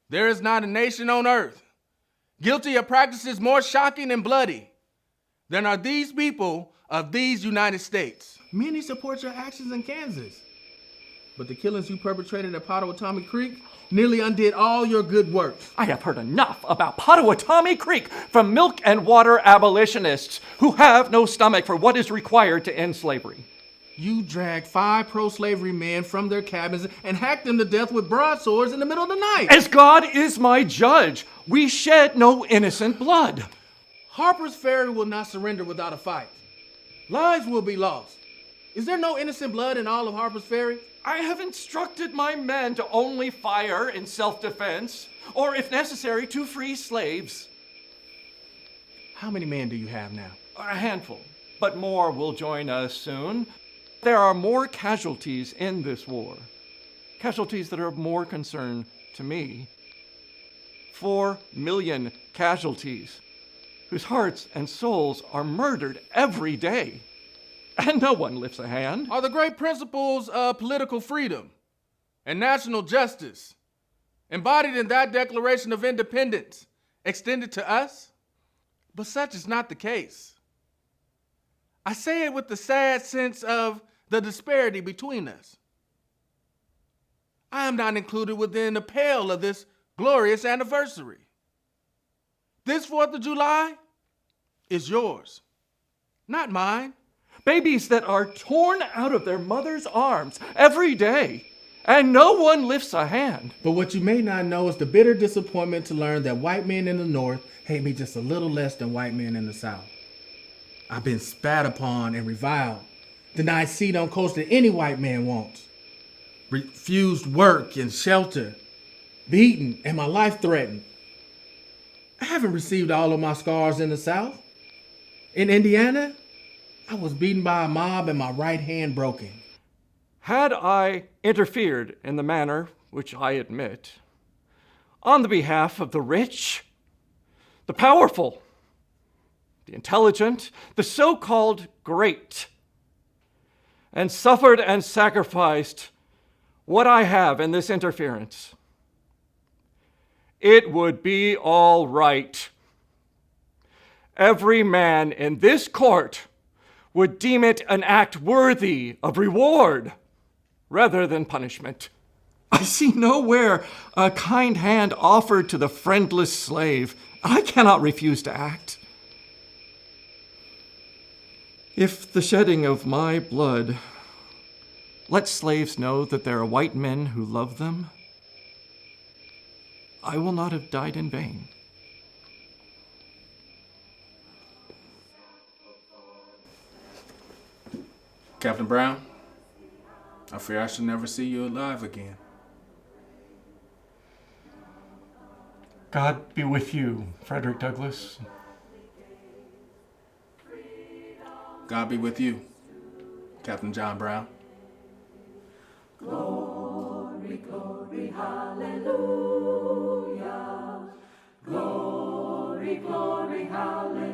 There is not a nation on earth guilty of practices more shocking and bloody than are these people of these United States. Many support your actions in Kansas, but the killings you perpetrated at Pottawatomie Creek nearly undid all your good work. I have heard enough about Pottawatomie Creek from milk and water abolitionists who have no stomach for what is required to end slavery. You dragged 5 pro-slavery men from their cabins and hacked them to death with broadswords in the middle of the night. As God is my judge, we shed no innocent blood. Harpers Ferry will not surrender without a fight. Lives will be lost. Is there no innocent blood in all of Harpers Ferry? I have instructed my men to only fire in self-defense, or if necessary, to free slaves. How many men do you have now? A handful, but more will join us soon. There are more casualties in this war, casualties that are of more concern to me. 4 million casualties whose hearts and souls are murdered every day, and no one lifts a hand. Are the great principles of political freedom and national justice embodied in that Declaration of Independence extended to us? But such is not the case. I say it with the sad sense of the disparity between us. I am not included within the pale of this glorious anniversary. This 4th of July is yours, not mine. Babies that are torn out of their mother's arms every day, and no one lifts a hand. But what you may not know is the bitter disappointment to learn that white men in the North hate me just a little less than white men in the South. I've been spat upon and reviled, denied seat on coach that any white man wants, refused work and shelter, beaten, and my life threatened. I haven't received all of my scars in the South. In Indiana, I was beaten by a mob and my right hand broken. Had I interfered in the manner which I admit, on the behalf of the rich, the powerful, the intelligent, the so-called great, and suffered and sacrificed what I have in this interference, it would be all right. Every man in this court would deem it an act worthy of reward rather than punishment. I see nowhere a kind hand offered to the friendless slave. I cannot refuse to act. If the shedding of my blood lets slaves know that there are white men who love them, I will not have died in vain. Captain Brown, I fear I shall never see you alive again. God be with you, Frederick Douglass. God be with you, Captain John Brown. Glory, glory, hallelujah. Glory, glory, hallelujah.